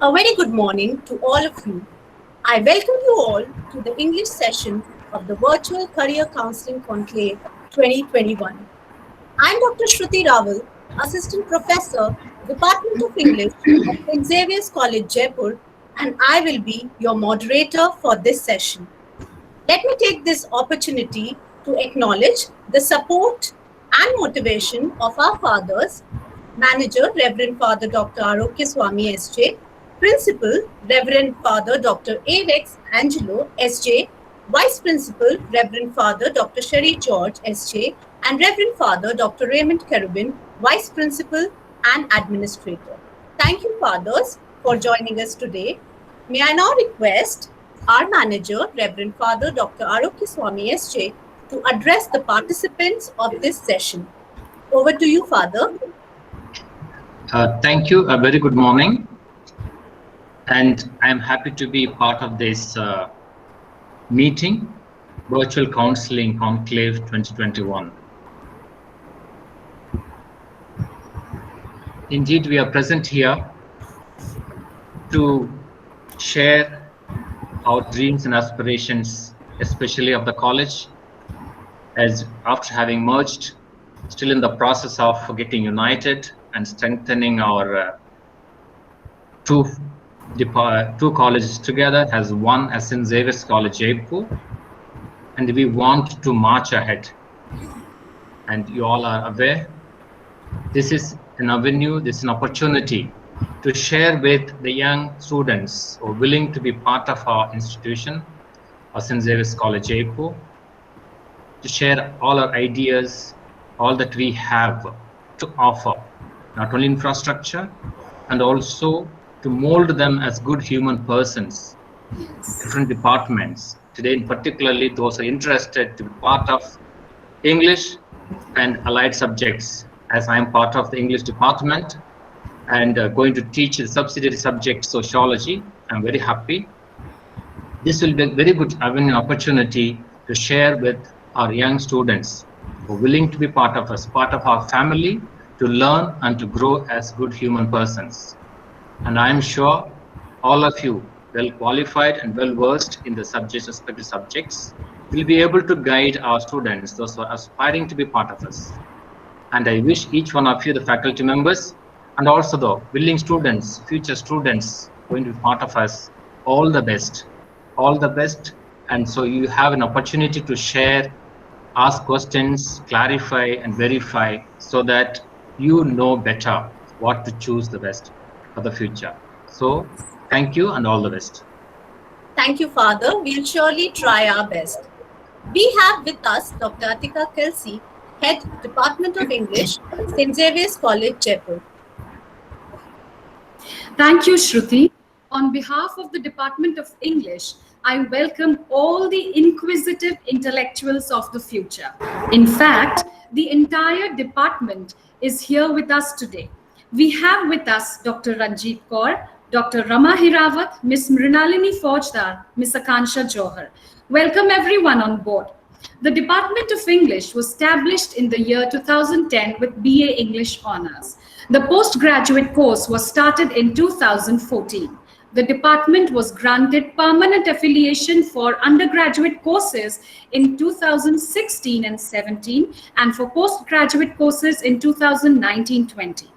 A very good morning to all of you. I welcome you all to the English session of the Virtual Career Counselling Conclave 2021. I'm Dr. Shruti Raval, Assistant Professor, Department of English at St. Xavier's College, Jaipur, and I will be your moderator for this session. Let me take this opportunity to acknowledge the support and motivation of our fathers, Manager Reverend Father Dr. Arokya Swami SJ, Principal Reverend Father Dr. Avex Angelo SJ, Vice Principal Reverend Father Dr. Sherry George SJ, and Reverend Father Dr. Raymond Kerubin, Vice Principal and Administrator. Thank you, Fathers, for joining us today. May I now request our manager, Reverend Father Dr. Arokya Swami SJ, to address the participants of this session. Over to you, Father. Thank you. A very good morning. And I'm happy to be part of this meeting, Virtual Counselling Conclave 2021. Indeed, we are present here to share our dreams and aspirations, especially of the college, as after having merged, still in the process of getting united and strengthening our two colleges together as one, as St. Xavier's College, Jaipur, and we want to march ahead. And you all are aware, this is an avenue, this is an opportunity to share with the young students who are willing to be part of our institution, or St. Xavier's College, Jaipur, to share all our ideas, all that we have to offer, not only infrastructure, and also to mold them as good human persons, different departments. Today, particularly those who are interested to be part of English and allied subjects, as I am part of the English department and going to teach the subsidiary subject sociology. I'm very happy. This will be a very good avenue opportunity to share with our young students who are willing to be part of us, part of our family, to learn and to grow as good human persons. And I am sure all of you, well qualified and well versed in the subjects, respective subjects, will be able to guide our students, those who are aspiring to be part of us. And I wish each one of you, the faculty members, and also the willing students, future students going to be part of us, all the best. All the best. And so you have an opportunity to share, ask questions, clarify and verify, so that you know better what to choose the best for the future. So thank you and all the best. Thank you, Father. We'll surely try our best. We have with us Dr. Atika Kelsey, Head Department of English, St. Xavier's College, Jaipur. Thank you, Shruti. On behalf of the Department of English, I welcome all the inquisitive intellectuals of the future. In fact, the entire department is here with us today. We have with us Dr. Ranjit Kaur, Dr. Rama Hirawat, Ms. Mrinalini Faujdar, Ms. Akansha Johar. Welcome everyone on board. The Department of English was established in the year 2010 with BA English Honours. The postgraduate course was started in 2014. The department was granted permanent affiliation for undergraduate courses in 2016 and 17, and for postgraduate courses in 2019-20.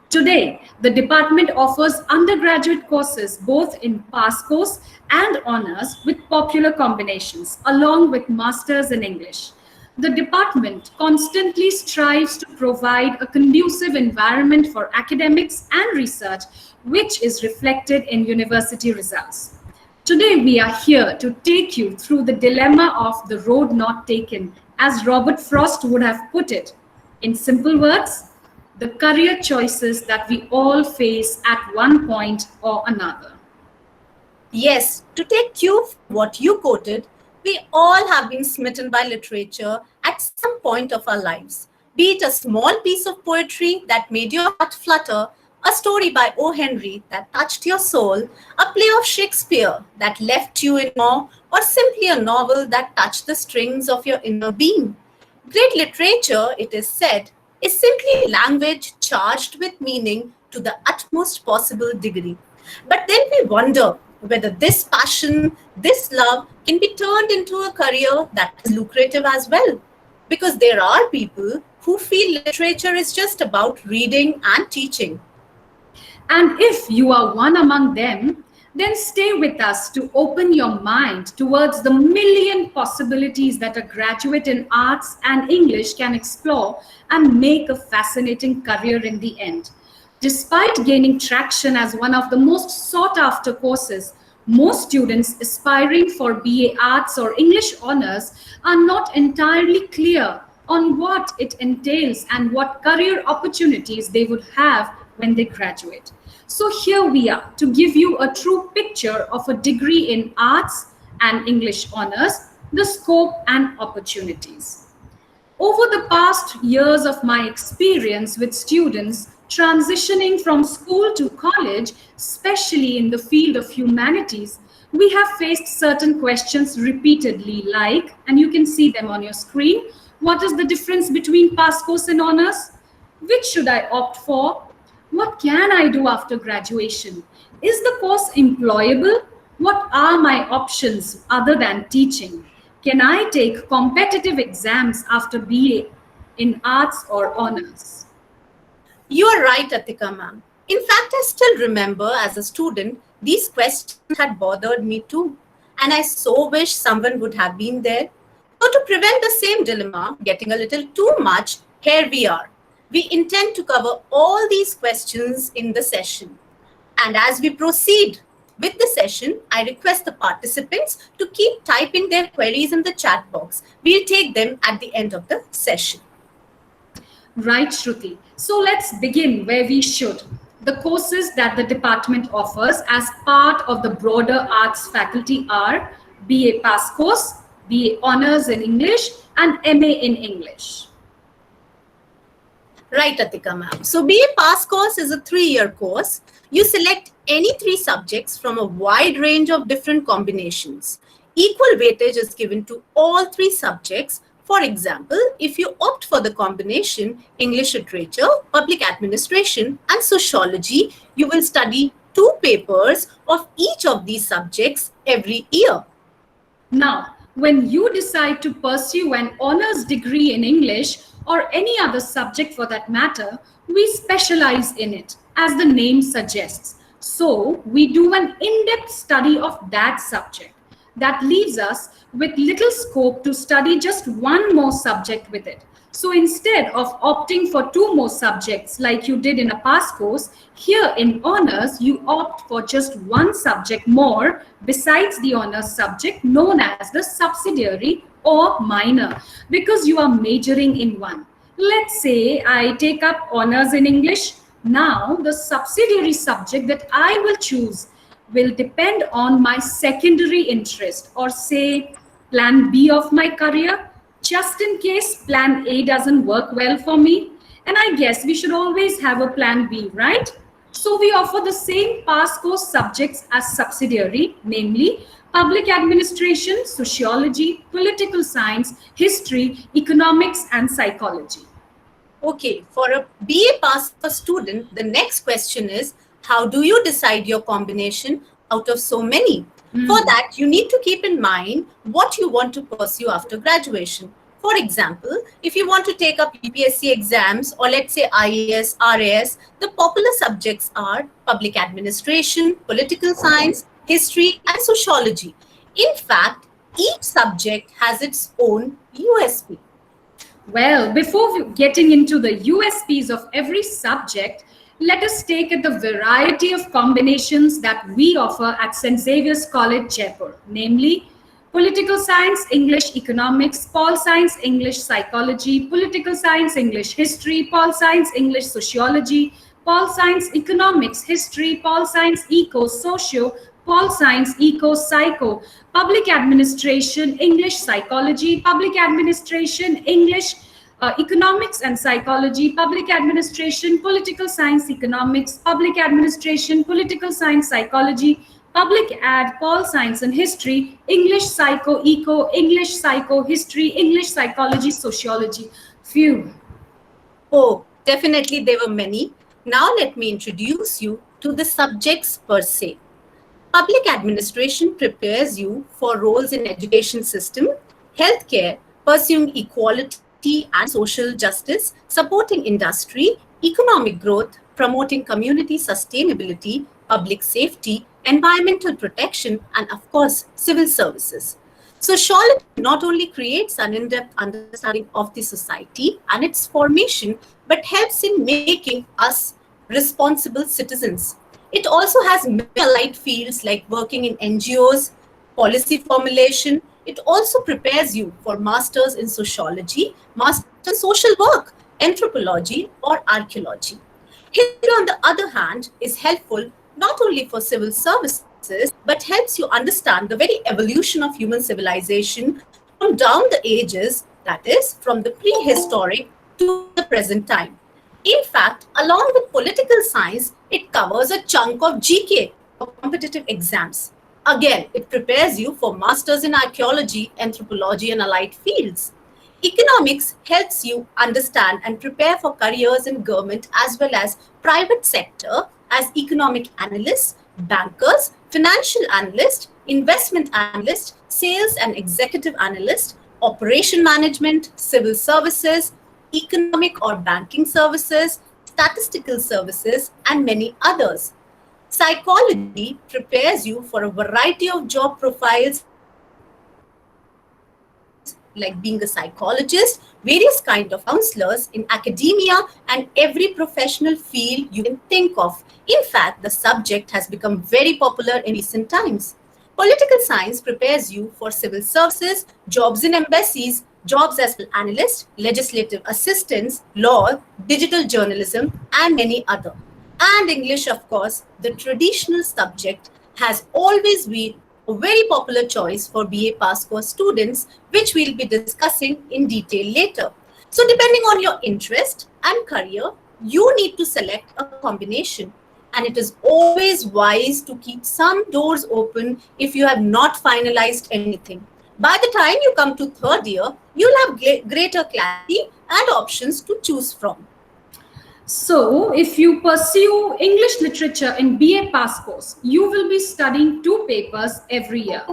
Today, the department offers undergraduate courses both in pass course and honors with popular combinations, along with masters in English. The department constantly strives to provide a conducive environment for academics and research, which is reflected in university results. Today, we are here to take you through the dilemma of the road not taken, as Robert Frost would have put it. In simple words, the career choices that we all face at one point or another. Yes, to take cue from what you quoted, we all have been smitten by literature at some point of our lives. Be it a small piece of poetry that made your heart flutter, a story by O. Henry that touched your soul, a play of Shakespeare that left you in awe, or simply a novel that touched the strings of your inner being. Great literature, it is said, is simply language charged with meaning to the utmost possible degree. But then we wonder whether this passion, this love can be turned into a career that is lucrative as well. Because there are people who feel literature is just about reading and teaching. And if you are one among them, then stay with us to open your mind towards the million possibilities that a graduate in arts and English can explore and make a fascinating career in the end. Despite gaining traction as one of the most sought after courses, most students aspiring for BA Arts or English honors are not entirely clear on what it entails and what career opportunities they would have when they graduate. So here we are to give you a true picture of a degree in arts and English honors, the scope and opportunities. Over the past years of my experience with students transitioning from school to college, especially in the field of humanities, we have faced certain questions repeatedly, like, and you can see them on your screen, what is the difference between pass course and honors? Which should I opt for? What can I do after graduation? Is the course employable? What are my options other than teaching? Can I take competitive exams after BA in arts or honors? You are right, Atika ma'am. In fact, I still remember as a student, these questions had bothered me too. And I so wish someone would have been there. So, to prevent the same dilemma getting a little too much, here we are. We intend to cover all these questions in the session. And as we proceed with the session, I request the participants to keep typing their queries in the chat box. We'll take them at the end of the session. Right, Shruti. So let's begin where we should. The courses that the department offers as part of the broader arts faculty are BA Pass Course, BA Honors in English, and MA in English. Right, Atika ma'am. So BA Pass Course is a 3-year course. You select any 3 subjects from a wide range of different combinations. Equal weightage is given to all 3 subjects. For example, if you opt for the combination English Literature, Public Administration, and Sociology, you will study 2 papers of each of these subjects every year. Now, when you decide to pursue an honors degree in English or any other subject for that matter, we specialize in it, as the name suggests. So, we do an in-depth study of that subject. That leaves us with little scope to study just one more subject with it. So instead of opting for 2 more subjects like you did in a pass course, here in honors, you opt for just 1 subject more besides the honors subject known as the subsidiary or minor because you are majoring in one. Let's say I take up honors in English. Now the subsidiary subject that I will choose will depend on my secondary interest or say plan B of my career, just in case plan A doesn't work well for me. And I guess we should always have a plan B, right? So we offer the same pass course subjects as subsidiary, namely public administration, sociology, political science, history, economics, and psychology. Okay, for a BA Pass Course student, the next question is, how do you decide your combination out of so many? For that, you need to keep in mind what you want to pursue after graduation. For example, if you want to take up UPSC exams or let's say IAS, RAS, the popular subjects are public administration, political science, history, and sociology. In fact, each subject has its own USP. Well, before getting into the USPs of every subject, let us take at the variety of combinations that we offer at St. Xavier's College, Jaipur, namely political science, English economics, Pol Science, English psychology, political science, English history, Pol Science, English sociology, Pol Science economics, history, Pol Science eco, socio, Pol Science eco, psycho, public administration, English psychology, public administration, English economics and psychology, public administration, political science, economics, public administration, political science, psychology, public ad, Pol Science and history, English psycho, eco, English psycho, history, English psychology, sociology. Phew. Oh, definitely there were many. Now let me introduce you to the subjects per se. Public administration prepares you for roles in education system, healthcare, pursuing equality and social justice, supporting industry, economic growth, promoting community sustainability, public safety, environmental protection, and of course, civil services. Sociology not only creates an in-depth understanding of the society and its formation, but helps in making us responsible citizens. It also has many allied fields like working in NGOs, policy formulation. It also prepares you for masters in sociology, masters in social work, anthropology, or archaeology. History, on the other hand, is helpful not only for civil services but helps you understand the very evolution of human civilization from down the ages, that is, from the prehistoric to the present time. In fact, along with political science, it covers a chunk of GK for competitive exams. Again, it prepares you for masters in archaeology, anthropology, and allied fields. Economics helps you understand and prepare for careers in government as well as private sector as economic analysts, bankers, financial analyst, investment analyst, sales and executive analyst, operation management, civil services, economic or banking services, statistical services, and many others. Psychology prepares you for a variety of job profiles like being a psychologist, various kind of counselors in academia, and every professional field you can think of. In fact, the subject has become very popular in recent times. Political science prepares you for civil services, jobs in embassies, jobs as political analyst, legislative assistants, law, digital journalism, and many other. And English, of course, the traditional subject, has always been a very popular choice for BA Pass course students, which we'll be discussing in detail later. So, depending on your interest and career, you need to select a combination. And it is always wise to keep some doors open if you have not finalized anything. By the time you come to third year, you'll have greater clarity and options to choose from. So, if you pursue English literature in BA Pass course, you will be studying 2 papers every year.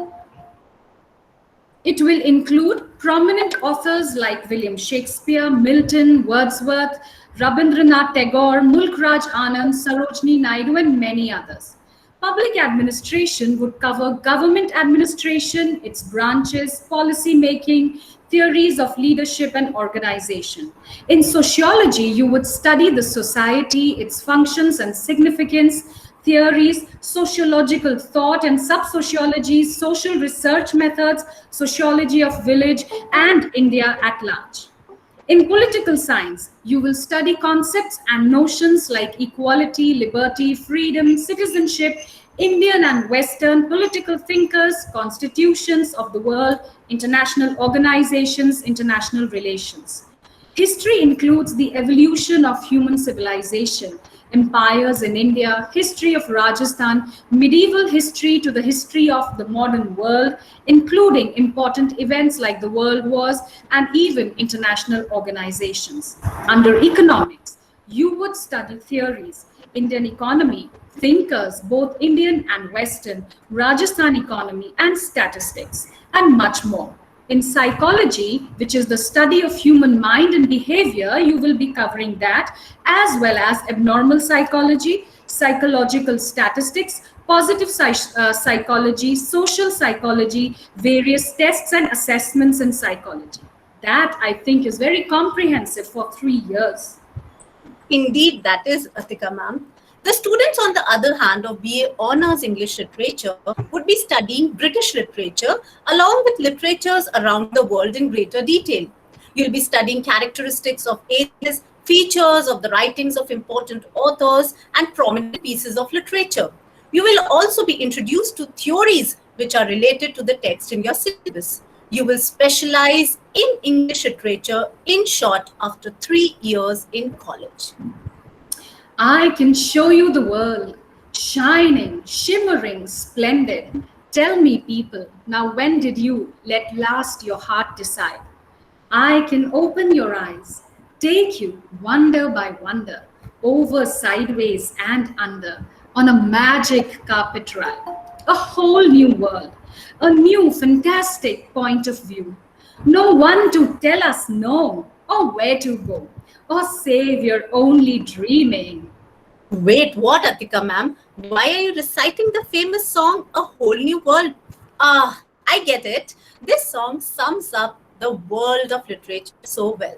It will include prominent authors like William Shakespeare, Milton, Wordsworth, Rabindranath Tagore, Mulk Raj Anand, Sarojini Naidu, and many others. Public administration would cover government administration, its branches, policy making, theories of leadership and organization. In sociology, you would study the society, its functions and significance, theories, sociological thought and sub-sociology, social research methods, sociology of village, and India at large. In political science, you will study concepts and notions like equality, liberty, freedom, citizenship, Indian and Western political thinkers, constitutions of the world, international organizations, international relations. History includes the evolution of human civilization, empires in India, history of Rajasthan, medieval history to the history of the modern world, including important events like the world wars and even international organizations. Under economics, you would study theories, Indian economy, thinkers, both Indian and Western, Rajasthan economy, and statistics, and much more. In psychology, which is the study of human mind and behavior, you will be covering that, as well as abnormal psychology, psychological statistics, positive psychology, social psychology, various tests and assessments in psychology. That, I think, is very comprehensive for 3 years. Indeed, that is Atika ma'am. The students, on the other hand, of BA Honours English Literature would be studying British literature along with literatures around the world in greater detail. You'll be studying characteristics of ages, features of the writings of important authors, and prominent pieces of literature. You will also be introduced to theories which are related to the text in your syllabus. You will specialize in English literature, in short, after 3 years in college. I can show you the world, shining, shimmering, splendid. Tell me, people, now when did you let last your heart decide? I can open your eyes, take you wonder by wonder, over, sideways, and under. on a magic carpet ride. A whole new world, a new fantastic point of view. No one to tell us no, or where to go, or say we're only dreaming. Wait, what, Atika ma'am? Why are you reciting the famous song A Whole New World? Ah, I get it. This song sums up the world of literature so well.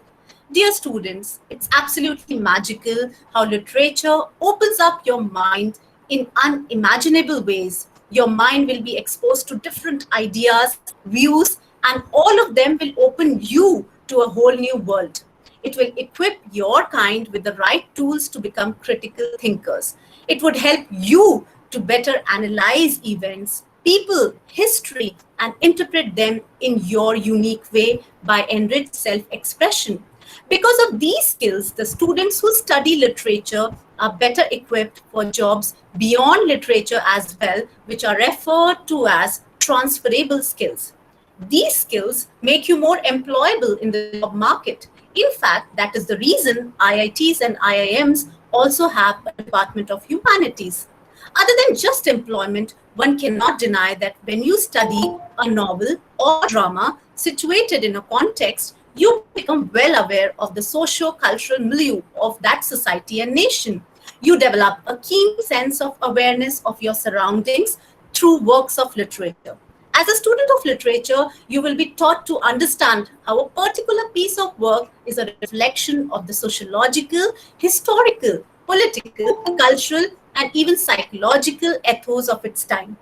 Dear students, it's absolutely magical how literature opens up your mind in unimaginable ways. Your mind will be exposed to different ideas, views, and all of them will open you to a whole new world. It will equip your kind with the right tools to become critical thinkers. It would help you to better analyze events, people, history, and interpret them in your unique way by enriched self expression. Because of these skills, the students who study literature are better equipped for jobs beyond literature as well, which are referred to as transferable skills. These skills make you more employable in the job market. In fact, that is the reason IITs and IIMs also have a Department of Humanities. Other than just employment, one cannot deny that when you study a novel or drama situated in a context, you become well aware of the socio cultural milieu of that society and nation. You develop a keen sense of awareness of your surroundings through works of literature. As a student of literature, you will be taught to understand how a particular piece of work is a reflection of the sociological, historical, political, cultural, and even psychological ethos of its time.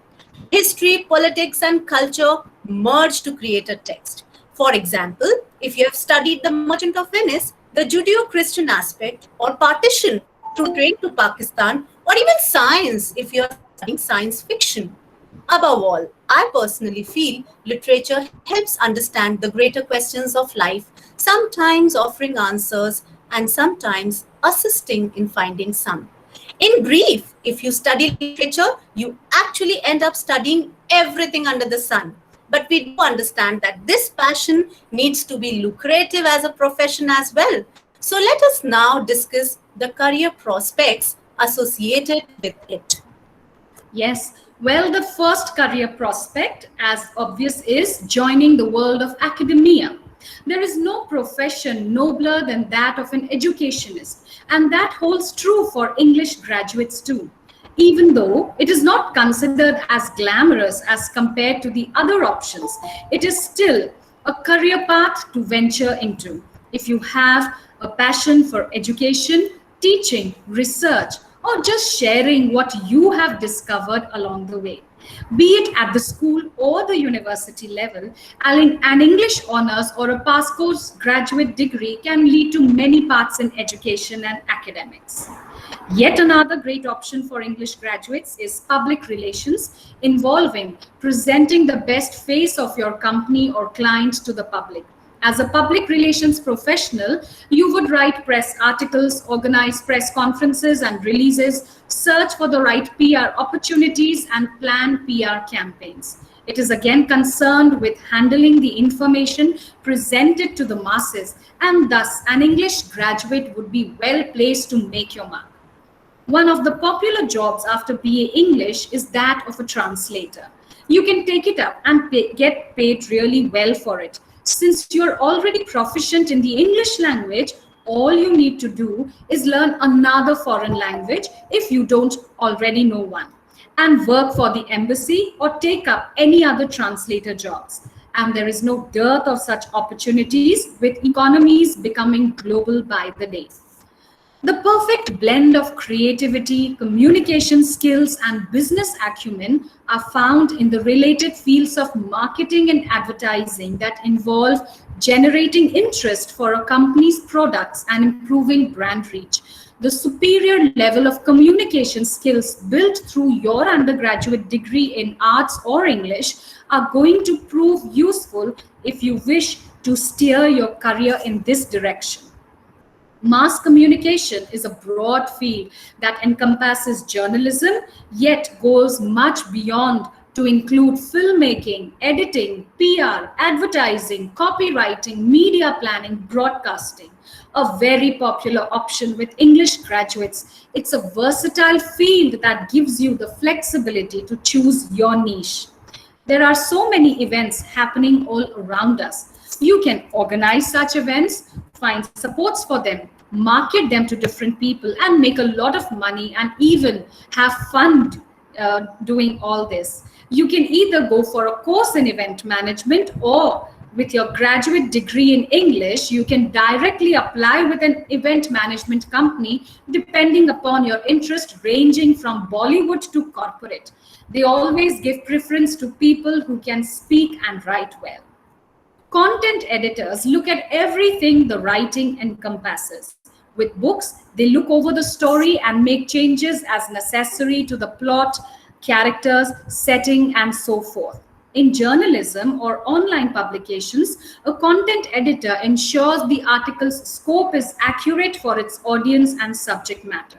The history, politics, and culture merge to create a text. For example, if you have studied The Merchant of Venice, the Judeo Christian aspect, or partition through trade to Pakistan, or even science if you are studying science fiction. Above all, I personally feel literature helps understand the greater questions of life, sometimes offering answers and sometimes assisting in finding some. In brief, if you study literature, you actually end up studying everything under the sun. But we do understand that this passion needs to be lucrative as a profession as well. So let us now discuss the career prospects associated with it. Yes, well, the first career prospect, as obvious, is joining the world of academia. There is no profession nobler than that of an educationist, and that holds true for English graduates too. Even though it is not considered as glamorous as compared to the other options, it is still a career path to venture into. If you have a passion for education, teaching, research, or just sharing what you have discovered along the way. Be it at the school or the university level, an English honors or a pass course graduate degree can lead to many paths in education and academics. Yet another great option for English graduates is public relations, involving presenting the best face of your company or client to the public. As a public relations professional, you would write press articles, organize press conferences and releases, search for the right PR opportunities, and plan PR campaigns. It is again concerned with handling the information presented to the masses, and thus an English graduate would be well placed to make your mark. One of the popular jobs after BA English is that of a translator. You can take it up and get paid really well for it. Since you're already proficient in the English language, all you need to do is learn another foreign language if you don't already know one, and work for the embassy or take up any other translator jobs. And there is no dearth of such opportunities, with economies becoming global by the day. The perfect blend of creativity, communication skills, and business acumen are found in the related fields of marketing and advertising that involve generating interest for a company's products and improving brand reach. The superior level of communication skills built through your undergraduate degree in arts or English are going to prove useful if you wish to steer your career in this direction. Mass communication is a broad field that encompasses journalism, yet goes much beyond to include filmmaking, editing, PR, advertising, copywriting, media planning, broadcasting. A very popular option with English graduates. It's a versatile field that gives you the flexibility to choose your niche. There are so many events happening all around us. You can organize such events, find supports for them, market them to different people, and make a lot of money and even have fun doing all this. You can either go for a course in event management, or with your graduate degree in English, you can directly apply with an event management company depending upon your interest, ranging from Bollywood to corporate. They always give preference to people who can speak and write well. Content editors look at everything the writing encompasses. With books, they look over the story and make changes as necessary to the plot, characters, setting, and so forth. In journalism or online publications, a content editor ensures the article's scope is accurate for its audience and subject matter.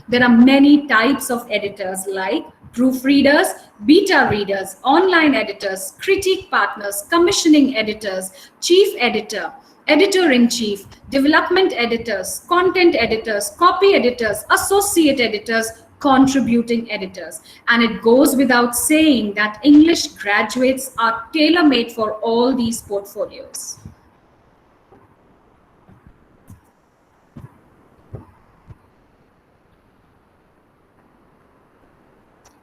There are many types of editors like proofreaders, beta readers, online editors, critique partners, commissioning editors, chief editor, editor in chief, development editors, content editors, copy editors, associate editors, contributing editors. And it goes without saying that English graduates are tailor made for all these portfolios.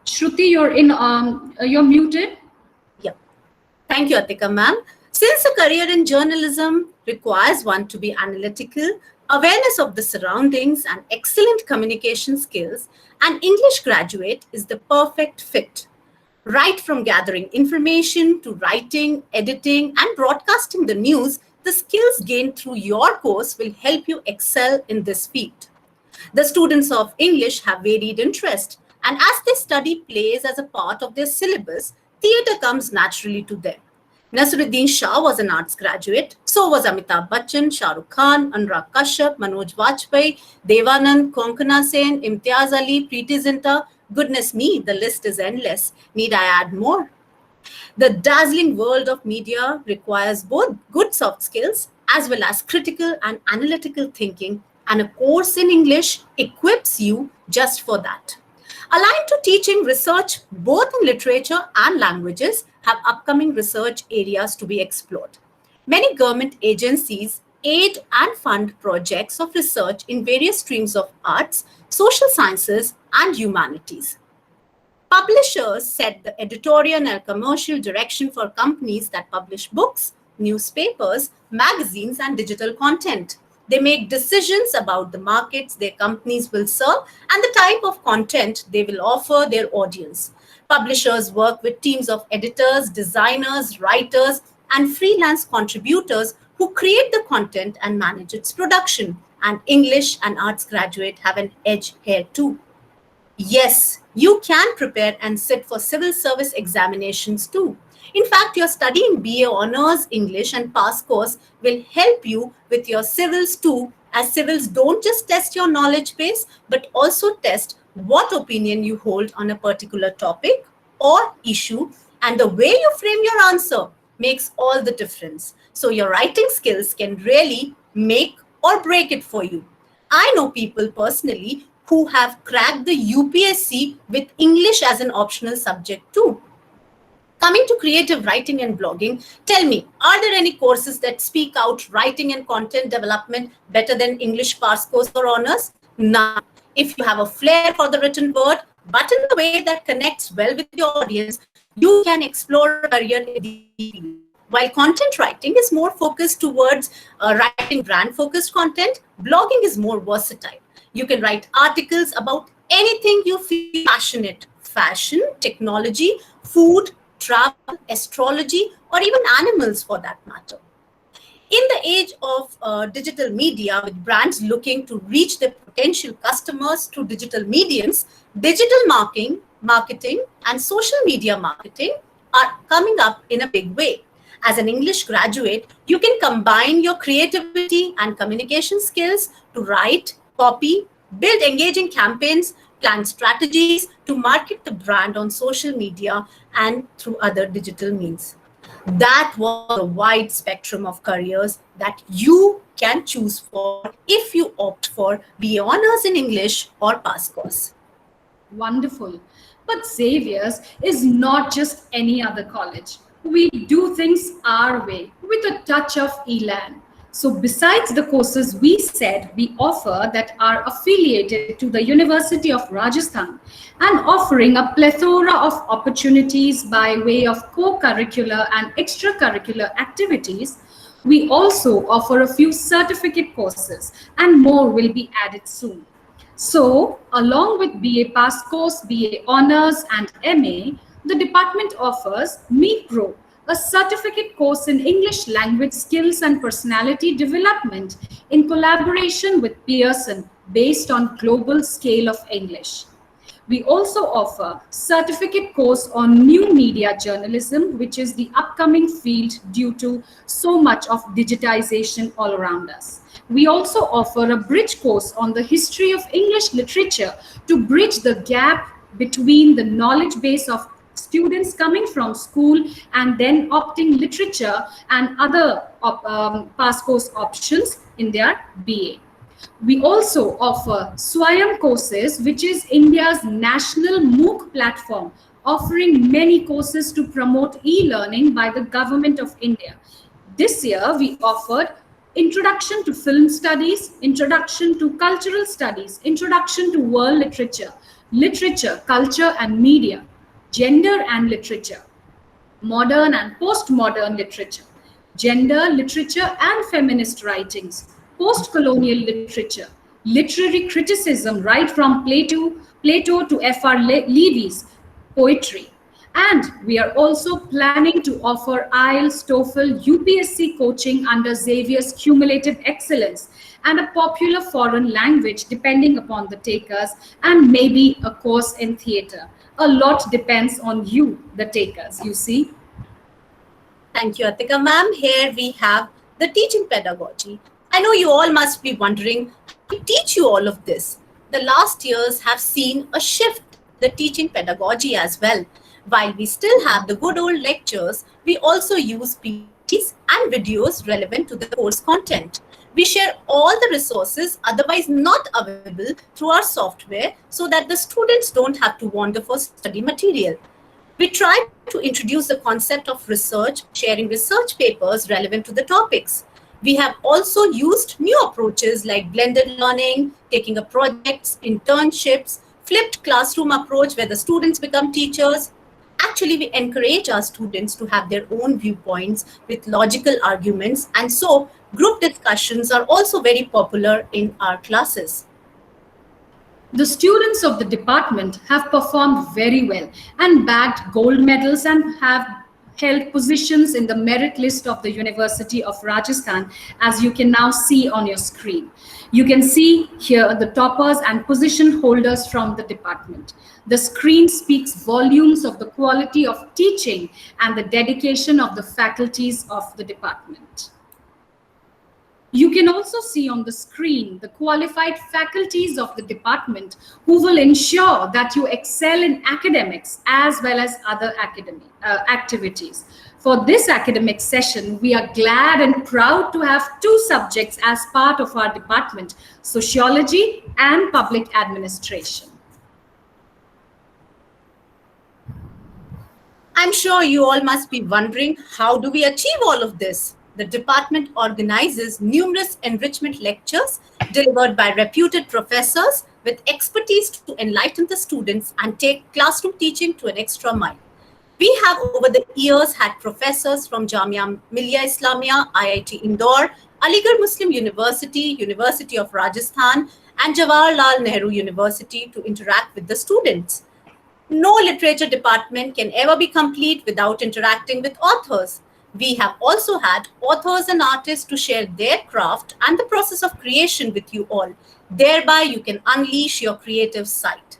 Shruti, you're muted. Yeah. Thank you, Atika ma'am. Since a career in journalism requires one to be analytical, awareness of the surroundings, and excellent communication skills, an English graduate is the perfect fit. Right from gathering information to writing, editing, and broadcasting the news, the skills gained through your course will help you excel in this field. The students of English have varied interest, and as they study plays as a part of their syllabus, theatre comes naturally to them. Nasruddin Shah was an arts graduate, so was Amitabh Bachchan, Shah Rukh Khan, Anurag Kashyap, Manoj Vajpayee, Devanand, Konkana Sen, Imtiaz Ali, Preeti Zinta. Goodness me, the list is endless. Need I add more? The dazzling world of media requires both good soft skills as well as critical and analytical thinking, and a course in English equips you just for that. Aligned to teaching research both in literature and languages have upcoming research areas to be explored. Many government agencies aid and fund projects of research in various streams of arts, social sciences, and humanities. Publishers set the editorial and commercial direction for companies that publish books, newspapers, magazines, and digital content. They make decisions about the markets their companies will serve and the type of content they will offer their audience. Publishers work with teams of editors, designers, writers, and freelance contributors who create the content and manage its production. And English and arts graduate have an edge here too. Yes, you can prepare and sit for civil service examinations too. In fact, your studying BA Honours English and Pass course will help you with your civils too, as civils don't just test your knowledge base, but also test what opinion you hold on a particular topic or issue, and the way you frame your answer makes all the difference. So your writing skills can really make or break it for you. I know people personally who have cracked the UPSC with English as an optional subject too. Coming to creative writing and blogging, tell me, are there any courses that speak out writing and content development better than English Pass course or honors? None. If you have a flair for the written word, but in a way that connects well with your audience, you can explore a career in the field. While content writing is more focused towards writing brand-focused content, blogging is more versatile. You can write articles about anything you feel passionate: fashion, technology, food, travel, astrology, or even animals for that matter. In the age of digital media, with brands looking to reach their potential customers through digital mediums, digital marketing, and social media marketing are coming up in a big way. As an English graduate, you can combine your creativity and communication skills to write, copy, build engaging campaigns, plan strategies to market the brand on social media and through other digital means. That was the wide spectrum of careers that you can choose for if you opt for BA Honors in English or Pass Course. Wonderful. But Xavier's is not just any other college. We do things our way with a touch of ELAN. So, besides the courses we said we offer that are affiliated to the University of Rajasthan and offering a plethora of opportunities by way of co curricular and extracurricular activities, we also offer a few certificate courses, and more will be added soon. So, along with BA Pass Course, BA Honours, and MA, the department offers Meet Pro, a certificate course in English language skills and personality development in collaboration with Pearson based on global scale of English. We also offer certificate course on new media journalism, which is the upcoming field due to so much of digitization all around us. We also offer a bridge course on the history of English literature to bridge the gap between the knowledge base of students coming from school and then opting literature and other pass course options in their BA. We also offer Swayam courses, which is India's national MOOC platform, offering many courses to promote e-learning by the Government of India. This year, we offered Introduction to Film Studies, Introduction to Cultural Studies, Introduction to World Literature, Literature, Culture and Media, Gender and Literature, Modern and Postmodern Literature, Gender, Literature and Feminist Writings, Post-colonial literature, literary criticism right from Plato to F.R. Leavy's poetry. And we are also planning to offer IELTS, TOEFL, UPSC coaching under Xavier's Cumulative Excellence and a popular foreign language depending upon the takers, and maybe a course in theatre. A lot depends on you, the takers, you see. Thank you, Atika ma'am. Here we have the teaching pedagogy. I know you all must be wondering how we teach you all of this. The last years have seen a shift in the teaching pedagogy as well. While we still have the good old lectures, we also use PPTs and videos relevant to the course content. We share all the resources otherwise not available through our software so that the students don't have to wander for study material. We try to introduce the concept of research, sharing research papers relevant to the topics. We have also used new approaches like blended learning, taking up projects, internships, flipped classroom approach where the students become teachers. Actually, we encourage our students to have their own viewpoints with logical arguments, and so group discussions are also very popular in our classes. The students of the department have performed very well and bagged gold medals and have held positions in the merit list of the University of Rajasthan, as you can now see on your screen. You can see here the toppers and position holders from the department. The screen speaks volumes of the quality of teaching and the dedication of the faculties of the department. You can also see on the screen the qualified faculties of the department who will ensure that you excel in academics as well as other academic activities. For this academic session, we are glad and proud to have two subjects as part of our department, sociology and public administration. I'm sure you all must be wondering, how do we achieve all of this? The department organizes numerous enrichment lectures delivered by reputed professors with expertise to enlighten the students and take classroom teaching to an extra mile. We have over the years had professors from Jamia Millia Islamia, IIT Indore, Aligarh Muslim University, University of Rajasthan, and Jawaharlal Nehru University to interact with the students. No literature department can ever be complete without interacting with authors. We have also had authors and artists to share their craft and the process of creation with you all. Thereby, you can unleash your creative side.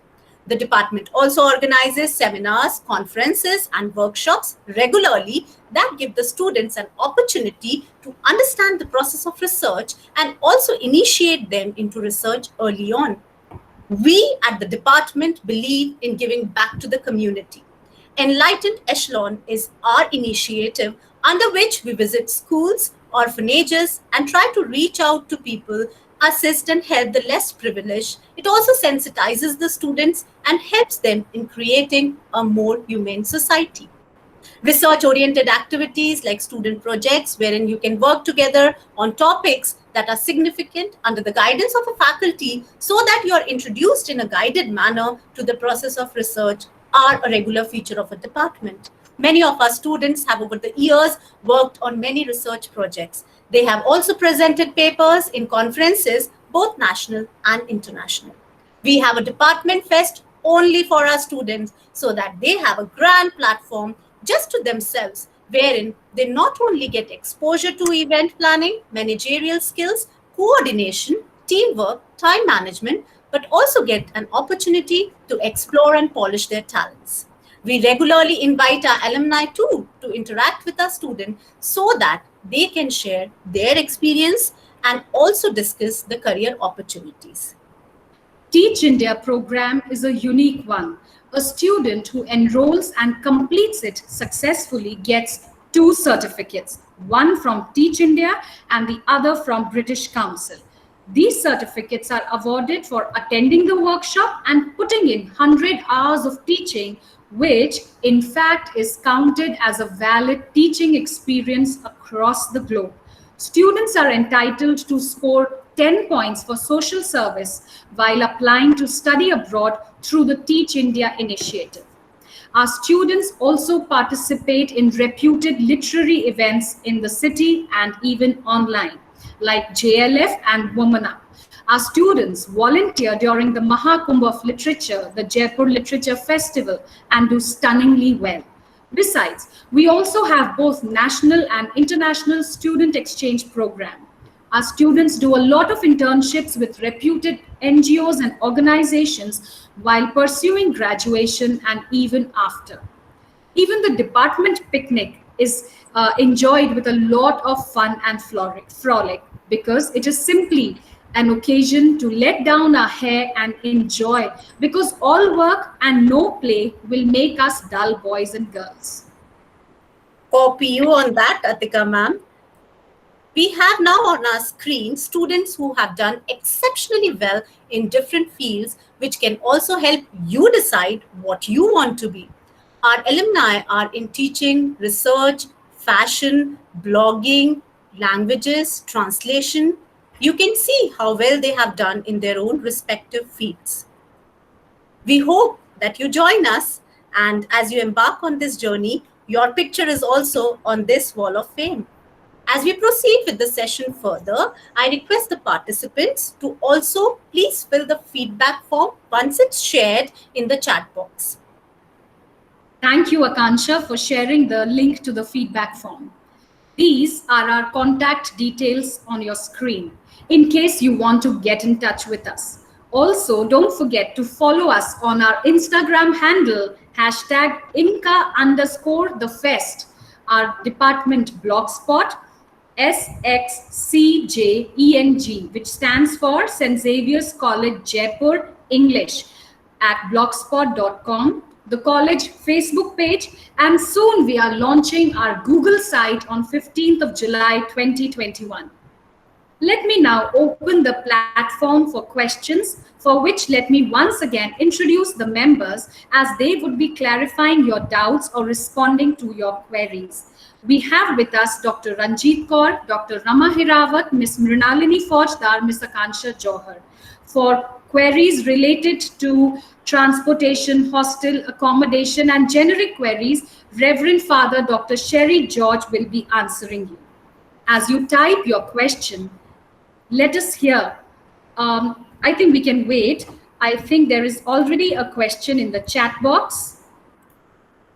The department also organizes seminars, conferences, and workshops regularly that give the students an opportunity to understand the process of research and also initiate them into research early on. We at the department believe in giving back to the community. Enlightened Echelon is our initiative under which we visit schools, orphanages, and try to reach out to people, assist and help the less privileged. It also sensitizes the students and helps them in creating a more humane society. Research oriented activities like student projects, wherein you can work together on topics that are significant under the guidance of a faculty so that you are introduced in a guided manner to the process of research, are a regular feature of a department. Many of our students have over the years worked on many research projects. They have also presented papers in conferences, both national and international. We have a department fest only for our students so that they have a grand platform just to themselves, wherein they not only get exposure to event planning, managerial skills, coordination, teamwork, time management, but also get an opportunity to explore and polish their talents. We regularly invite our alumni too to interact with our students so that they can share their experience and also discuss the career opportunities. Teach India program is a unique one. A student who enrolls and completes it successfully gets two certificates, one from Teach India and the other from British Council. These certificates are awarded for attending the workshop and putting in 100 hours of teaching, which in fact is counted as a valid teaching experience across the globe. Students are entitled to score 10 points for social service while applying to study abroad through the Teach India initiative. Our students also participate in reputed literary events in the city and even online, like JLF and Woman Up. Our students volunteer during the Mahakumbh of Literature, the Jaipur Literature Festival, and do stunningly well. Besides, we also have both national and international student exchange program. Our students do a lot of internships with reputed NGOs and organizations while pursuing graduation and even after. Even the department picnic is enjoyed with a lot of fun and frolic because it is simply an occasion to let down our hair and enjoy, because all work and no play will make us dull boys and girls. Copy you on that, Atika ma'am. We have now on our screen students who have done exceptionally well in different fields, which can also help you decide what you want to be. Our alumni are in teaching, research, fashion, blogging, languages, translation. You can see how well they have done in their own respective fields. We hope that you join us, and as you embark on this journey, your picture is also on this wall of fame. As we proceed with the session further, I request the participants to also please fill the feedback form once it's shared in the chat box. Thank you, Akansha, for sharing the link to the feedback form. These are our contact details on your screen in case you want to get in touch with us. Also, don't forget to follow us on our Instagram handle, #IMCA_the_fest, our department blogspot, SXCJENG, which stands for St. Xavier's College Jaipur English, at blogspot.com, the college Facebook page, and soon we are launching our Google site on 15th of July 2021. Let me now open the platform for questions, for which let me once again introduce the members as they would be clarifying your doubts or responding to your queries. We have with us Dr. Ranjit Kaur, Dr. Rama Hirawat, Ms. Mrinalini Faujdar, Ms. Akansha Johar. For queries related to transportation, hostel accommodation, and generic queries, Reverend Father Dr. Sherry George will be answering you. As you type your question, let us hear. I think we can wait. I think there is already a question in the chat box.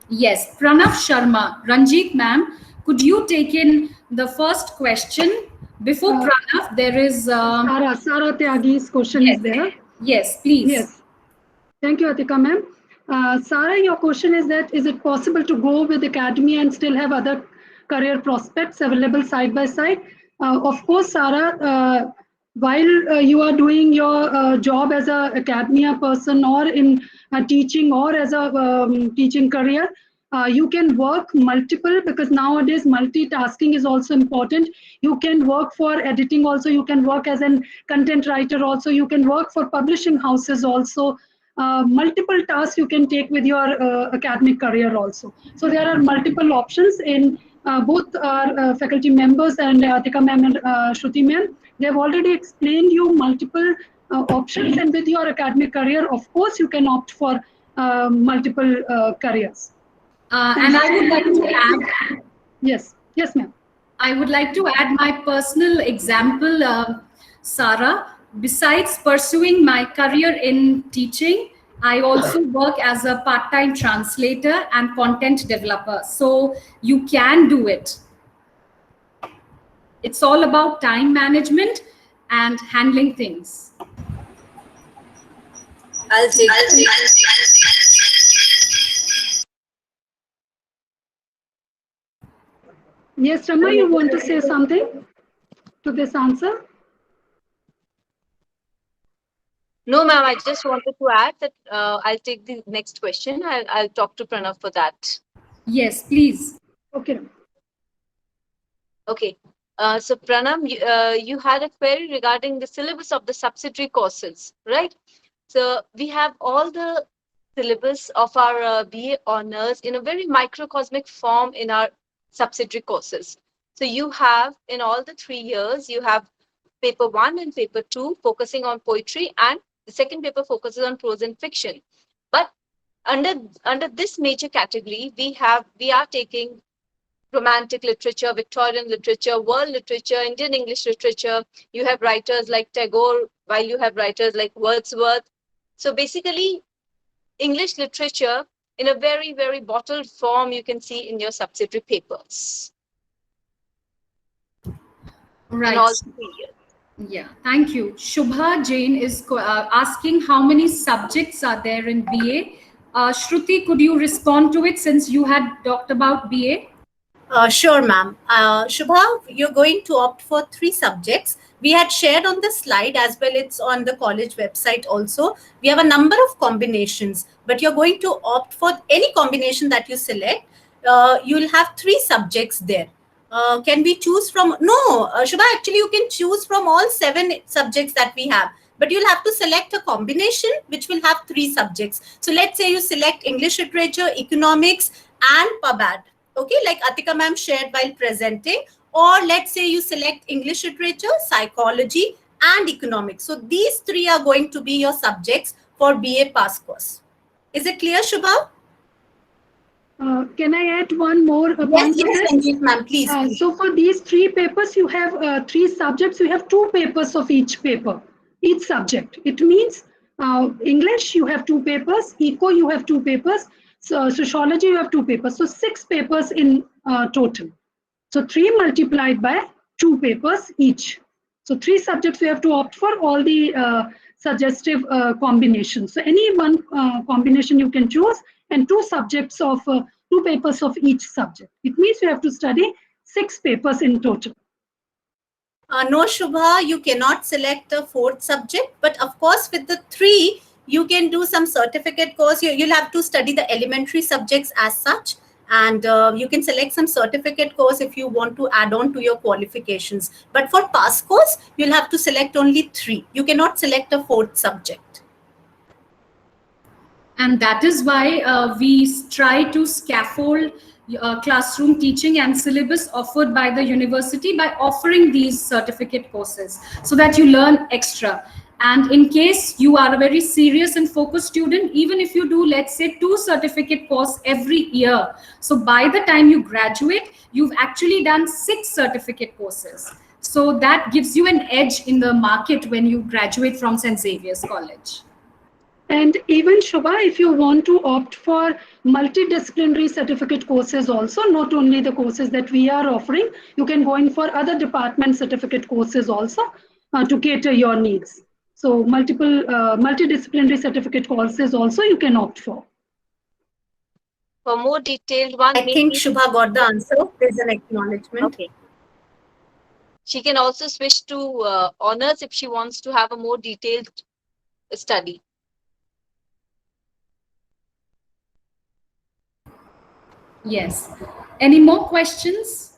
Yes, Pranav Sharma. Ranjit ma'am, could you take in the first question? Before Pranav, there is... Sarah Tyagi's question is there. Yes, please. Yes. Thank you, Atika ma'am. Sarah, your question is that, is it possible to go with academy and still have other career prospects available side by side? Of course, Sarah, while you are doing your job as a academia person or in teaching or as a teaching career, you can work multiple, because nowadays multitasking is also important. You can work for editing also, you can work as an content writer also, you can work for publishing houses also. Multiple tasks you can take with your academic career also. So there are multiple options in both our faculty members and Atika ma'am and Shruti ma'am. They have already explained you multiple options, and with your academic career, of course, you can opt for multiple careers. And I would like to add. Yes, yes, ma'am. I would like to add my personal example, Sarah. Besides pursuing my career in teaching, I also work as a part-time translator and content developer. So you can do it. It's all about time management and handling things. I'll take Yes, Rama, you want to say something to this answer? No, ma'am, I just wanted to add that I'll take the next question. I'll talk to Pranav for that. Yes, please. Okay. Okay. So Pranav, you had a query regarding the syllabus of the subsidiary courses, right? So we have all the syllabus of our BA honors in a very microcosmic form in our subsidiary courses. So you have, in all the 3 years, you have paper 1 and paper 2 focusing on poetry, and the second paper focuses on prose and fiction. But under this major category, we are taking romantic literature, Victorian literature, world literature, Indian English literature. You have writers like Tagore, while you have writers like Wordsworth. So basically, English literature in a very, very bottled form you can see in your subsidiary papers. Right. In all 3 years. Yeah, thank you. Shubha Jain is asking how many subjects are there in BA. Shruti, could you respond to it since you had talked about BA? Sure, ma'am. Shubha, you're going to opt for 3 subjects. We had shared on the slide as well, it's on the college website also. We have a number of combinations, but you're going to opt for any combination that you select. You'll have 3 subjects there. Can we choose from? No, Shubha, actually, you can choose from all 7 subjects that we have. But you'll have to select a combination which will have 3 subjects. So let's say you select English literature, economics, and PubAd. Okay, like Atika ma'am shared while presenting, or let's say you select English literature, psychology, and economics. So these 3 are going to be your subjects for BA pass course. Is it clear, Shubha? Can I add one more point? Yes, ma'am, please. So for these 3 papers, you have 3 subjects. You have 2 papers of each paper, each subject. It means English, you have 2 papers. Eco, you have 2 papers. So sociology, you have 2 papers. So 6 papers in total. So 3 multiplied by 2 papers each. So 3 subjects you have to opt for all the suggestive combinations. So any one combination you can choose, and 2 subjects of 2 papers of each subject. It means you have to study 6 papers in total. No, Shubha, you cannot select a 4th subject, but of course with the 3, you can do some certificate course. You'll have to study the elementary subjects as such, and you can select some certificate course if you want to add on to your qualifications. But for pass course, you'll have to select only 3. You cannot select a 4th subject. And that is why we try to scaffold classroom teaching and syllabus offered by the university by offering these certificate courses so that you learn extra. And in case you are a very serious and focused student, even if you do, let's say, 2 certificate course every year, so by the time you graduate, you've actually done 6 certificate courses. So that gives you an edge in the market when you graduate from St. Xavier's College. And even Shubha, if you want to opt for multidisciplinary certificate courses also, not only the courses that we are offering, you can go in for other department certificate courses also to cater your needs. So multidisciplinary certificate courses also you can opt for. For more detailed one, I think Shubha got the answer. There's an acknowledgement. Okay. She can also switch to honors if she wants to have a more detailed study. Yes. Any more questions?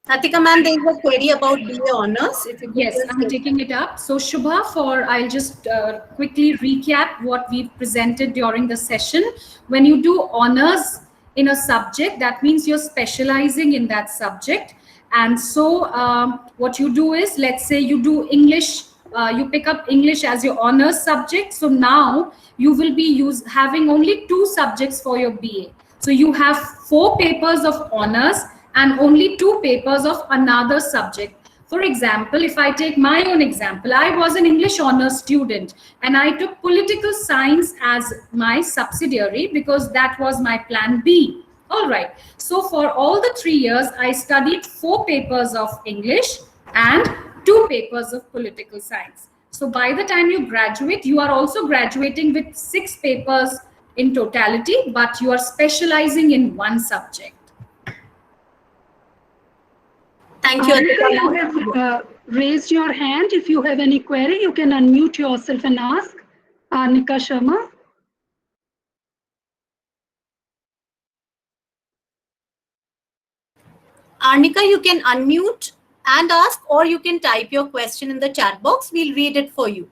Hatika ma'am, there is a query about BA honors. If you could Yes, just I'm taking it up. So Shubha, I'll just quickly recap what we've presented during the session. When you do honors in a subject, that means you're specializing in that subject. And so what you do is, let's say you do English, you pick up English as your honors subject. So now you will be having only 2 subjects for your BA. So you have 4 papers of honors and only 2 papers of another subject. For example, if I take my own example, I was an English honors student and I took political science as my subsidiary because that was my plan B. All right. So for all the 3 years, I studied 4 papers of English and 2 papers of political science. So by the time you graduate, you are also graduating with 6 papers in totality, but you are specializing in one subject. Thank you, Arnika, Hatika you ma'am. have raised your hand. If you have any query, you can unmute yourself and ask. Arnika Sharma. Arnika, you can unmute and ask, or you can type your question in the chat box. We'll read it for you.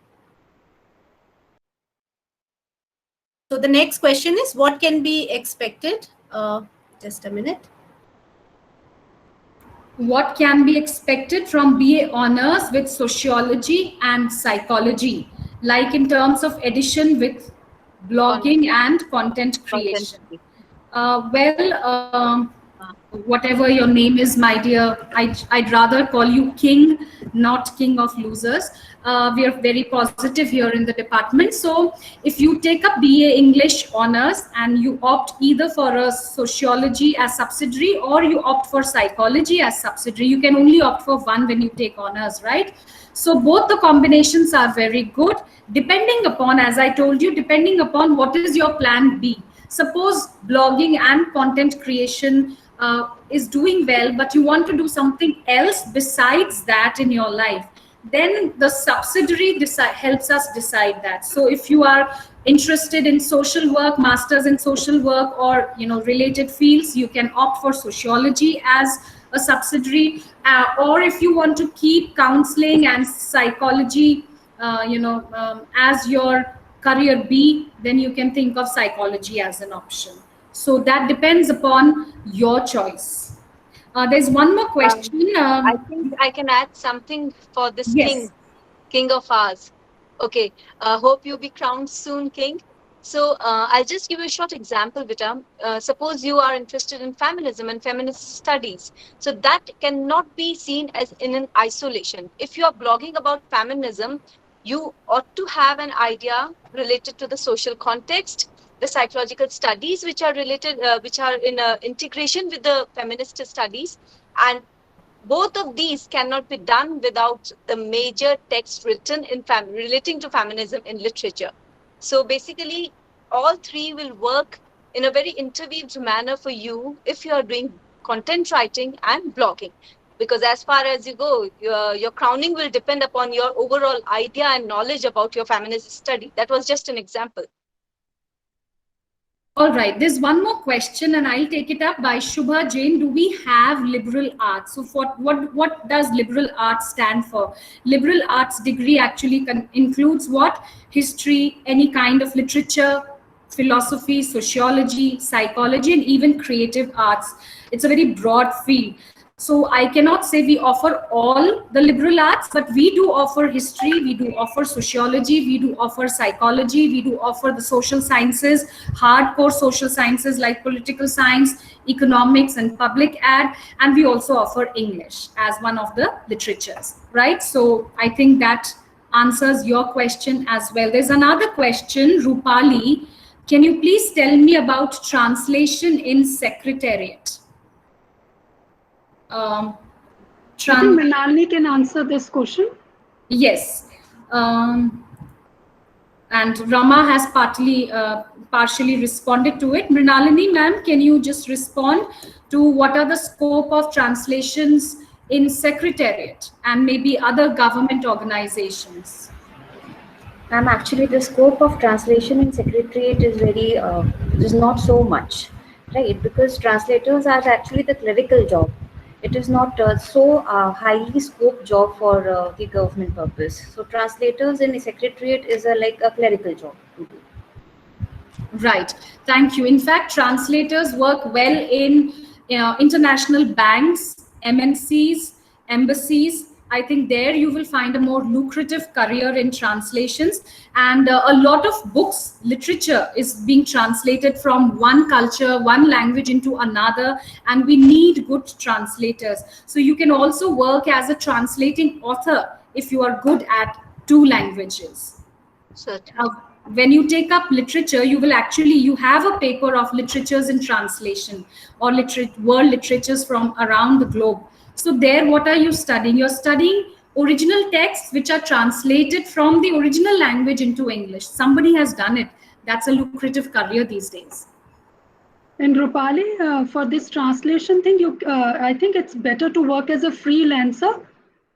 So the next question is, what can be expected? Just a minute. What can be expected from BA honors with sociology and psychology, like in terms of addition with blogging and content creation? Whatever your name is, my dear, I'd rather call you King, not King of Losers. We are very positive here in the department. So if you take up BA English honors and you opt either for a sociology as subsidiary or you opt for psychology as subsidiary, you can only opt for one when you take honors, right? So both the combinations are very good, depending upon, as I told you, depending upon what is your plan B. Suppose blogging and content creation is doing well, but you want to do something else besides that in your life, then the subsidiary helps us decide that. So if you are interested in social work, masters in social work, or related fields, you can opt for sociology as a subsidiary, or if you want to keep counseling and psychology as your career B, then you can think of psychology as an option. So that depends upon your choice. There's one more question. I think I can add something for this Yes. king of ours. Okay, hope you be crowned soon, king. So I'll just give you a short example, Vita. Suppose you are interested in feminism and feminist studies. So that cannot be seen as in an isolation. If you are blogging about feminism, you ought to have an idea related to the social context, the psychological studies which are related, which are in integration with the feminist studies, and both of these cannot be done without the major text written in relating to feminism in literature. So basically, all three will work in a very interweaved manner for you if you are doing content writing and blogging. Because as far as you go, your crowning will depend upon your overall idea and knowledge about your feminist study. That was just an example. All right, there's one more question, and I'll take it up by Shubha Jain. Do we have liberal arts? So, what does liberal arts stand for? Liberal arts degree actually includes what? History, any kind of literature, philosophy, sociology, psychology, and even creative arts. It's a very broad field. So I cannot say we offer all the liberal arts, but we do offer history, we do offer sociology, we do offer psychology, we do offer the social sciences, hardcore social sciences like political science, economics, and public ad, and we also offer English as one of the literatures, right? So I think that answers your question as well. There's another question, Rupali. Can you please tell me about translation in secretariat? I think Manali can answer this question. Yes. And Rama has partially responded to it. Mrinalini ma'am, can you just respond to what are the scope of translations in Secretariat and maybe other government organizations? Actually, the scope of translation in Secretariat is is not so much, right? Because translators are actually the clerical job. It is not highly scoped job for the government purpose. So translators in the Secretariat is like a clerical job to do. Right. Thank you. In fact, translators work well in international banks, MNCs, embassies. I think there you will find a more lucrative career in translations. And a lot of books, literature is being translated from one culture, one language into another. And we need good translators. So you can also work as a translating author if you are good at two languages. Certainly. When you take up literature, you have a paper of literatures in translation or world literatures from around the globe. So there, what are you studying? You're studying original texts which are translated from the original language into English. Somebody has done it. That's a lucrative career these days. And Rupali, for this translation thing, I think it's better to work as a freelancer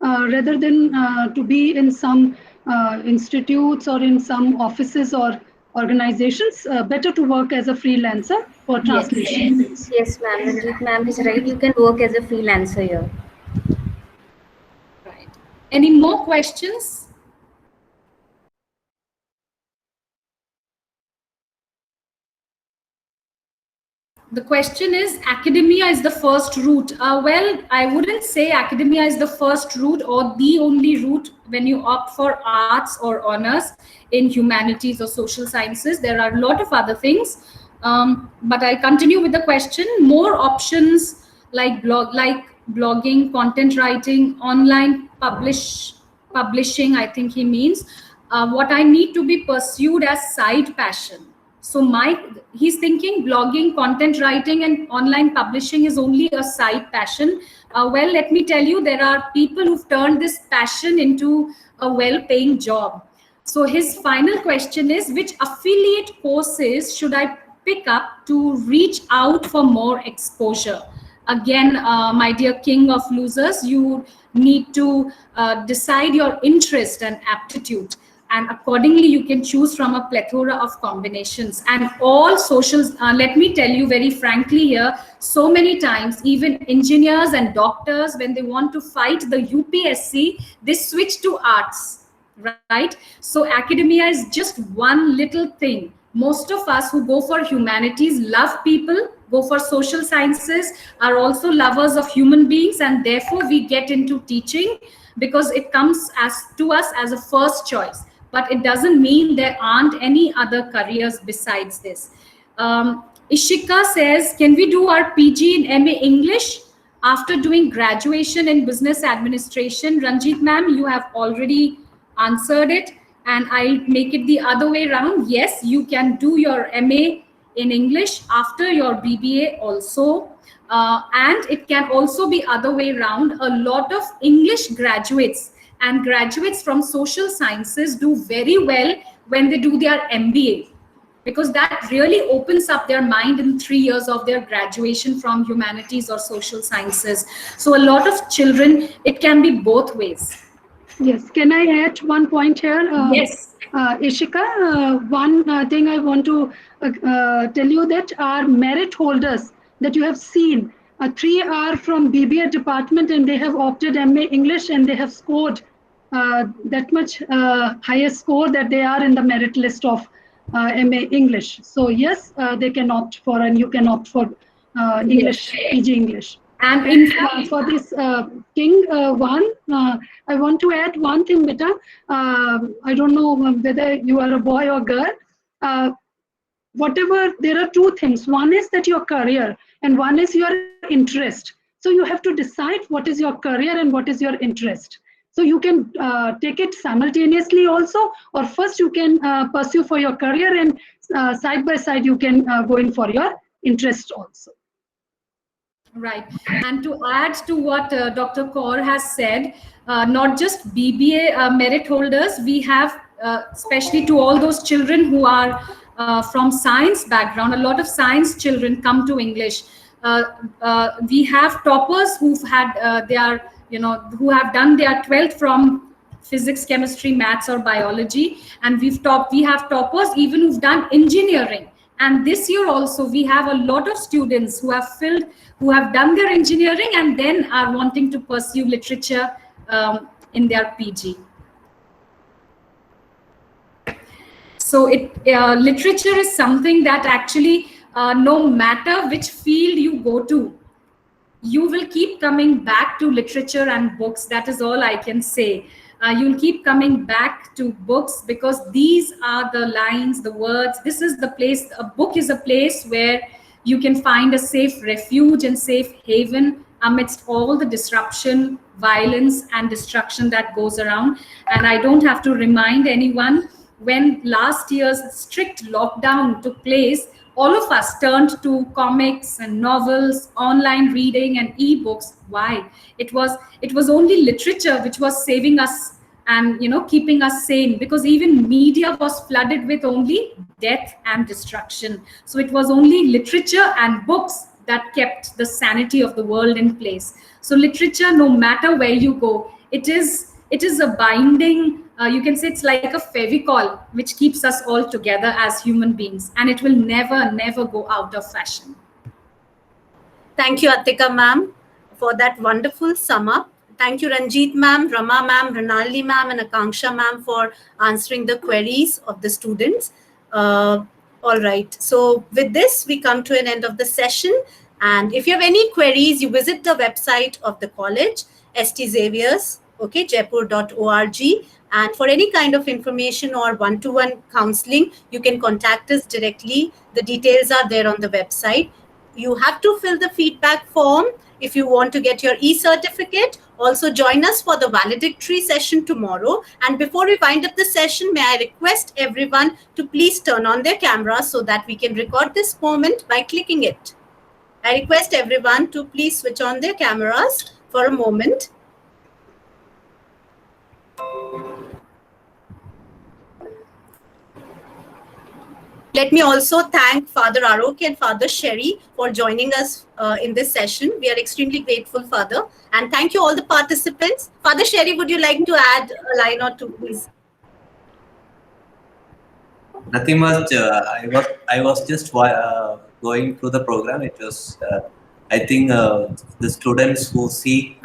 rather than to be in some institutes or in some offices or organizations. Better to work as a freelancer for translation things. Yes, ma'am. Ranjit ma'am is right. You can work as a freelancer here. Right. Any more questions? The question is, academia is the first route. Well, I wouldn't say academia is the first route or the only route when you opt for arts or honors in humanities or social sciences. There are a lot of other things. But I continue with the question. More options like blogging, content writing, online publishing, I think he means. What I need to be pursued as side passion. So he's thinking blogging, content writing, and online publishing is only a side passion. Well, let me tell you, there are people who've turned this passion into a well-paying job. So his final question is, which affiliate courses should I pick up to reach out for more exposure? Again, my dear king of losers, you need to decide your interest and aptitude, and accordingly you can choose from a plethora of combinations. And all socials, let me tell you very frankly here, so many times even engineers and doctors, when they want to fight the UPSC, they switch to arts, right? So academia is just one little thing. Most of us who go for humanities love people, go for social sciences, are also lovers of human beings, and therefore we get into teaching because it comes to us as a first choice. But it doesn't mean there aren't any other careers besides this. Ishika says, can we do our PG in MA English after doing graduation in business administration? Ranjit ma'am, you have already answered it, and I'll make it the other way around. Yes, you can do your MA in English after your BBA also. And it can also be other way around. A lot of English graduates and graduates from social sciences do very well when they do their MBA, because that really opens up their mind in 3 years of their graduation from humanities or social sciences. So a lot of children, it can be both ways. Yes, can I add one point here? Yes. Ishika, one thing I want to tell you, that our merit holders that you have seen, 3 are from BBA department and they have opted MA English and they have scored that much higher score that they are in the merit list of MA English. So yes, they can opt for, and you can opt for English, PG English. And for this King one, I want to add one thing, beta. I don't know whether you are a boy or girl. Whatever, there are two things. One is that your career, and one is your interest. So you have to decide what is your career and what is your interest. So you can take it simultaneously also, or first you can pursue for your career, and side by side you can go in for your interest also. Right. And to add to what Dr. Kaur has said, not just BBA merit holders, we have especially to all those children who are from science background. A lot of science children come to English. We have toppers who've had who have done their 12th from physics, chemistry, maths, or biology, and we have toppers even who've done engineering. And this year also we have a lot of students who have done their engineering and then are wanting to pursue literature in their PG. So literature is something that actually, no matter which field you go to, you will keep coming back to literature and books. That is all I can say. You'll keep coming back to books because these are the lines, the words. This is the place. A book is a place where you can find a safe refuge and safe haven amidst all the disruption, violence, and destruction that goes around. And I don't have to remind anyone, when last year's strict lockdown took place, all of us turned to comics and novels, online reading, and e-books. Why? It was only literature which was saving us and keeping us sane, because even media was flooded with only death and destruction. So it was only literature and books that kept the sanity of the world in place. So literature, no matter where you go, it is a binding, you can say it's like a Fevicol, which keeps us all together as human beings, and it will never go out of fashion. Thank you, Atika ma'am, for that wonderful sum up. Thank you, Ranjit ma'am, Rama ma'am, Ranali ma'am, and Akanksha ma'am for answering the queries of the students. All right. So with this, we come to an end of the session. And if you have any queries, you visit the website of the college, St. Xavier's, okay, jaipur.org. And for any kind of information or one-to-one counseling, you can contact us directly. The details are there on the website. You have to fill the feedback form if you want to get your e-certificate. Also join us for the valedictory session tomorrow. And before we wind up the session, may I request everyone to please turn on their cameras so that we can record this moment by clicking it. I request everyone to please switch on their cameras for a moment. Let me also thank Father Aroke and Father Sherry for joining us in this session. We are extremely grateful, Father. And thank you all the participants. Father Sherry, would you like to add a line or two, please? Nothing much. I was just going through the program. It was, I think, the students who seek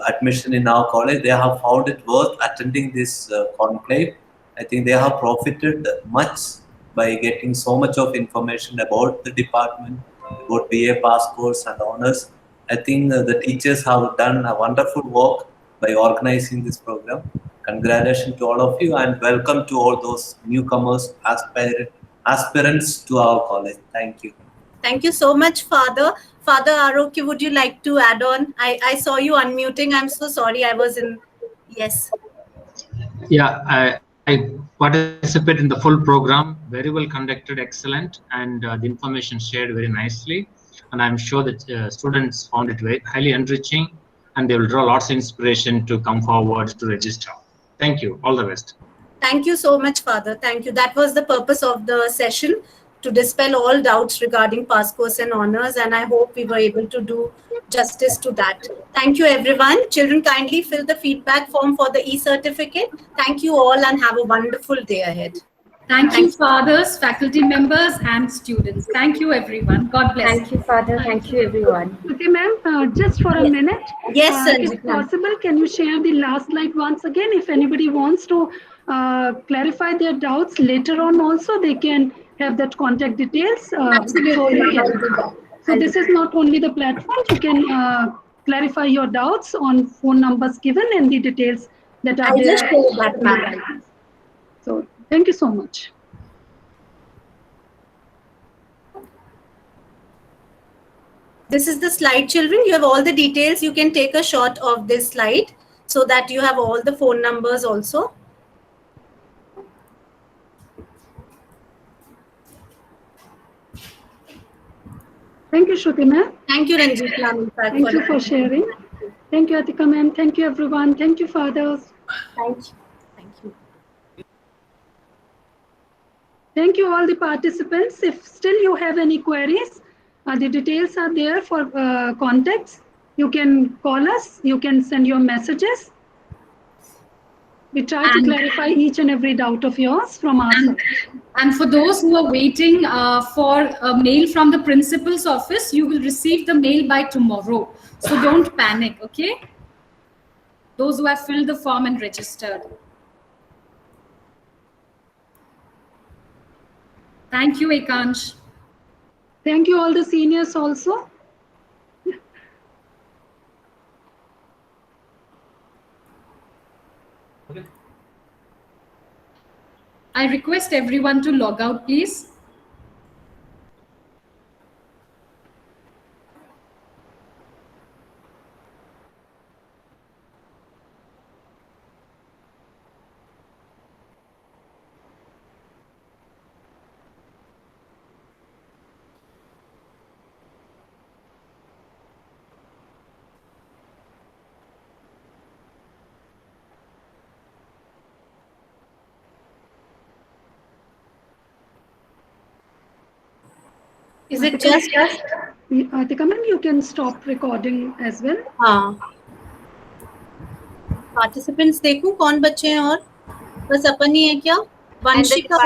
admission in our college, they have found it worth attending this conclave. I think they have profited much by getting so much of information about the department, about BA pass course and honors. I think the teachers have done a wonderful work by organizing this program. Congratulations to all of you and welcome to all those newcomers, aspirants to our college. Thank you. Thank you so much, Father. Father Aroke, would you like to add on? I saw you unmuting. I'm so sorry. I was in. Yes. Yeah, I participate in the full program, very well conducted, excellent, and the information shared very nicely. And I'm sure that students found it very highly enriching, and they will draw lots of inspiration to come forward to register. Thank you. All the best. Thank you so much, Father. Thank you. That was the purpose of the session, to dispel all doubts regarding pass course and honors, and I hope we were able to do justice to that. Thank you, everyone. Children, kindly fill the feedback form for the e-certificate. Thank you all and have a wonderful day ahead. Thank you, fathers, faculty members, and students. Thank you, everyone. God bless. Thank you, Father. Thank you, everyone. Okay, ma'am, just for a minute. Yes, sir. If possible, can you share the last slide once again? If anybody wants to clarify their doubts later on also, they can have that contact details. Absolutely. So this is not only the platform, you can clarify your doubts on phone numbers given and the details that are there. Just share that, ma'am. So thank you so much. This is the slide, children. You have all the details. You can take a shot of this slide so that you have all the phone numbers also. Thank you, Shruti ma'am. Thank you, Ranjit ma'am. Thank you for sharing. Thank you, Atika ma'am. Thank you, everyone. Thank you, fathers. Thank you. Thank you. Thank you, all the participants. If still you have any queries, the details are there for contacts. You can call us, you can send your messages. We try to clarify each and every doubt of yours from our side. And for those who are waiting for a mail from the principal's office, you will receive the mail by tomorrow. So don't panic, okay? Those who have filled the form and registered. Thank you, Ekansh. Thank you, all the seniors also. I request everyone to log out, please. Is it just Atika ma'am, you can stop recording as well. हाँ participants देखूं कौन बच्चे हैं और बस अपन ही है क्या And the Vanshika